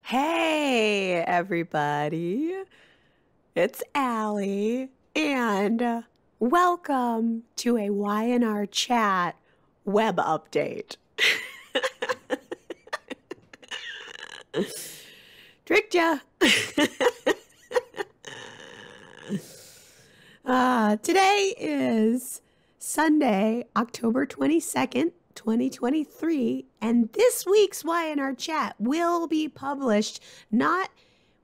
Hey, everybody. It's Allie, and welcome to a Y&R Chat Web update. Tricked ya. Today is Sunday, October 22nd, 2023, and this week's Y&R Chat will be published not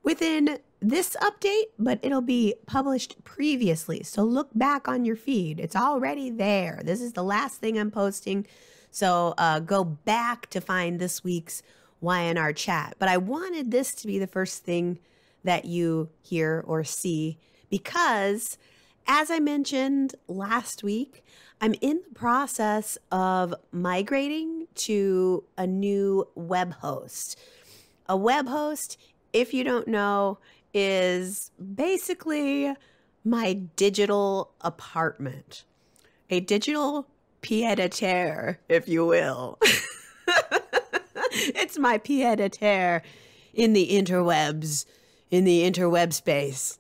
within this update, but it'll be published previously. So look back on your feed. It's already there. This is the last thing I'm posting. So go back to find this week's Y&R Chat. But I wanted this to be the first thing that you hear or see because, as I mentioned last week, I'm in the process of migrating to a new web host. A web host, if you don't know, is basically my digital apartment. A digital pied-à-terre, if you will. It's my pied-à-terre in the interwebs, in the interweb space.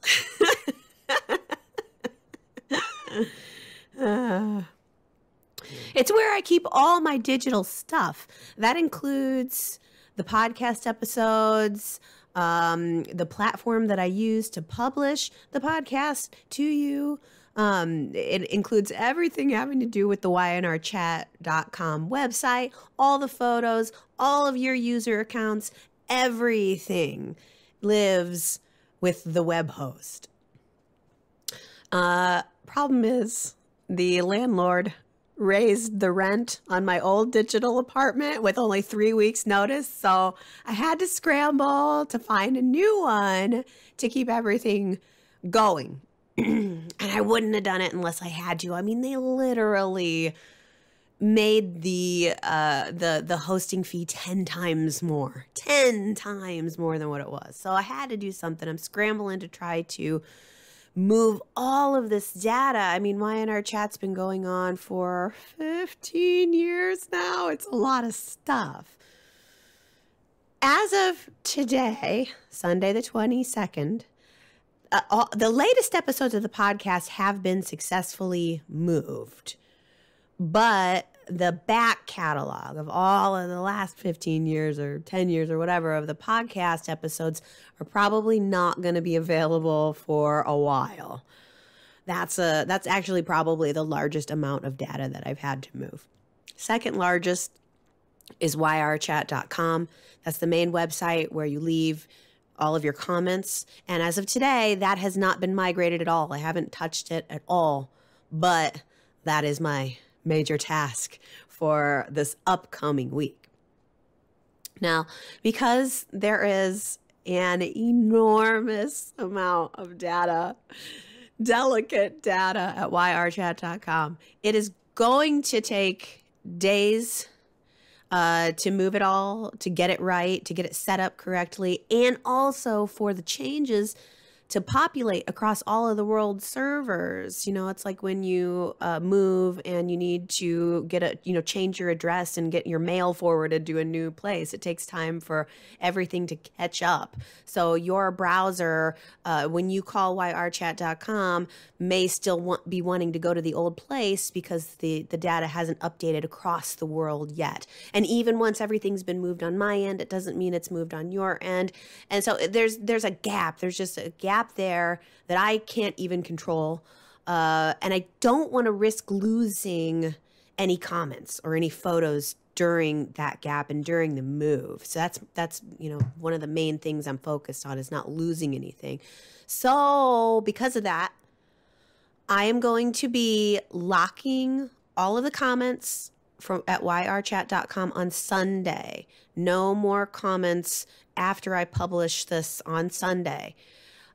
It's where I keep all my digital stuff. That includes the podcast episodes, the platform that I use to publish the podcast to you. It includes everything having to do with the ynrchat.com website, all the photos, all of your user accounts, everything lives with the web host. Problem is, the landlord raised the rent on my old digital apartment with only 3 weeks notice. So I had to scramble to find a new one to keep everything going. And I wouldn't have done it unless I had to. I mean, they literally made the hosting fee 10 times more than what it was. So I had to do something. I'm scrambling to try to move all of this data. I mean, Y&R Chat's been going on for 15 years now. It's a lot of stuff. As of today, Sunday the 22nd, the latest episodes of the podcast have been successfully moved. But the back catalog of all of the last 15 years or 10 years or whatever of the podcast episodes are probably not going to be available for a while. That's actually probably the largest amount of data that I've had to move. Second largest is yrchat.com. That's the main website where you leave all of your comments. And as of today, that has not been migrated at all. I haven't touched it at all, but that is my major task for this upcoming week. Now, because there is an enormous amount of data, delicate data at yrchat.com, it is going to take days to move it all, to get it right, to get it set up correctly, and also for the changes to populate across all of the world's servers. You know, it's like when you move and you need to change your address and get your mail forwarded to a new place. It takes time for everything to catch up. So your browser, when you call yrchat.com, may still be wanting to go to the old place because the data hasn't updated across the world yet. And even once everything's been moved on my end, it doesn't mean it's moved on your end. And so there's a gap. There's just a gap there that I can't even control. And I don't want to risk losing any comments or any photos during that gap and during the move. So that's one of the main things I'm focused on, is not losing anything. So because of that, I am going to be locking all of the comments at yrchat.com on Sunday. No more comments after I publish this on Sunday.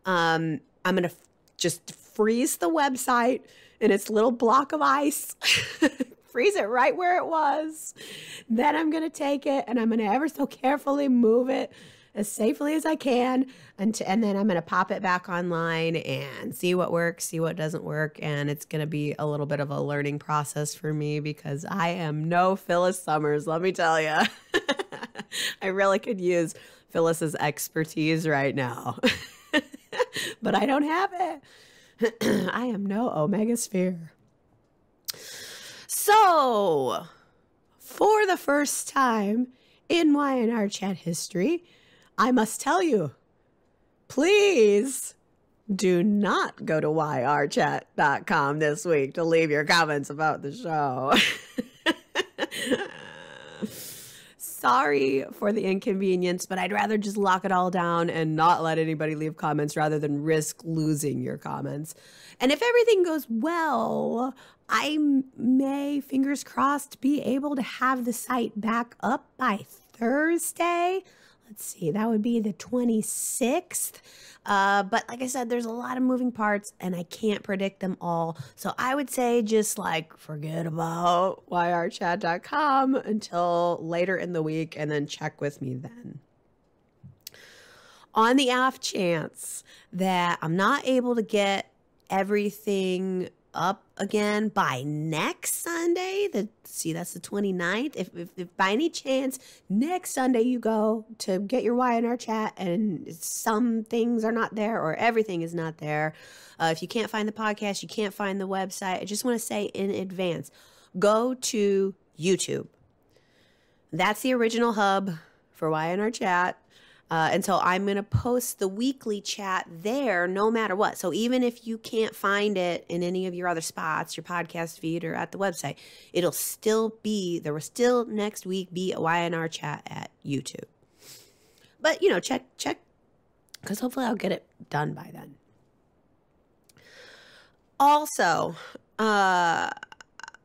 I'm going to just freeze the website in its little block of ice, freeze it right where it was. Then I'm going to take it and I'm going to ever so carefully move it as safely as I can. And then I'm going to pop it back online and see what works, see what doesn't work. And it's going to be a little bit of a learning process for me because I am no Phyllis Summers, let me tell you. I really could use Phyllis's expertise right now, but I don't have it. I am no Omega Sphere. So, for the first time in Y&R Chat history, I must tell you, please do not go to yrchat.com this week to leave your comments about the show. Sorry for the inconvenience, but I'd rather just lock it all down and not let anybody leave comments rather than risk losing your comments. And if everything goes well, I may, fingers crossed, be able to have the site back up by Thursday. Let's see, that would be the 26th. But like I said, there's a lot of moving parts and I can't predict them all. So I would say just like forget about yrchat.com until later in the week and then check with me then. On the off chance that I'm not able to get everything up again by next Sunday, that's the 29th. If by any chance next Sunday you go to get your Y&R Chat and some things are not there or everything is not there, if you can't find the podcast, you can't find the website, I just want to say in advance, go to YouTube. That's the original hub for Y&R Chat. And so I'm going to post the weekly chat there no matter what. So even if you can't find it in any of your other spots, your podcast feed or at the website, it'll still be, there will still next week be a Y&R Chat at YouTube. But, you know, check, because hopefully I'll get it done by then. Also,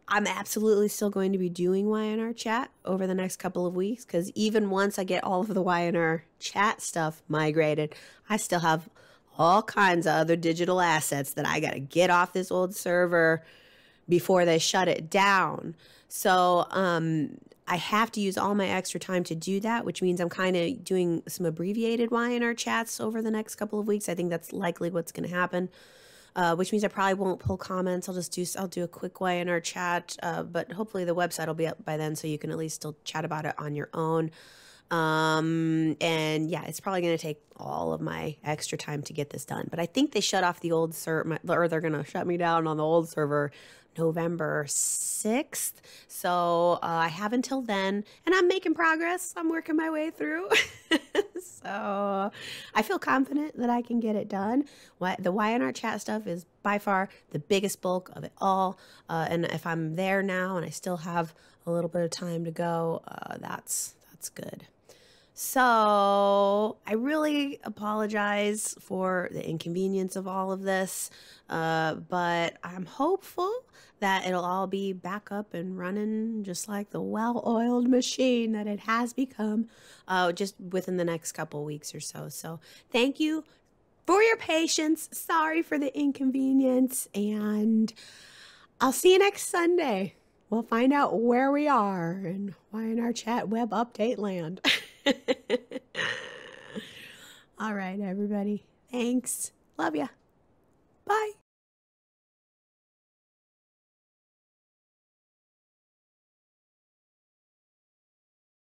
I'm absolutely still going to be doing Y&R Chat over the next couple of weeks because even once I get all of the Y&R Chat stuff migrated, I still have all kinds of other digital assets that I got to get off this old server before they shut it down. So I have to use all my extra time to do that, which means I'm kind of doing some abbreviated Y&R Chats over the next couple of weeks. I think that's likely what's going to happen. Which means I probably won't pull comments. I'll do a quick Y&R Chat, but hopefully the website will be up by then so you can at least still chat about it on your own. And yeah, it's probably going to take all of my extra time to get this done. But I think they shut off the old server, or they're going to shut me down on the old server November 6th. So I have until then, and I'm making progress. I'm working my way through. So I feel confident that I can get it done. The Y&R Chat stuff is by far the biggest bulk of it all. And if I'm there now and I still have a little bit of time to go, that's good. So I really apologize for the inconvenience of all of this, but I'm hopeful that it'll all be back up and running just like the well-oiled machine that it has become just within the next couple weeks or so. So thank you for your patience. Sorry for the inconvenience, and I'll see you next Sunday. We'll find out where we are in Y&R Chat Web update land. All right, everybody. Thanks. Love ya. Bye.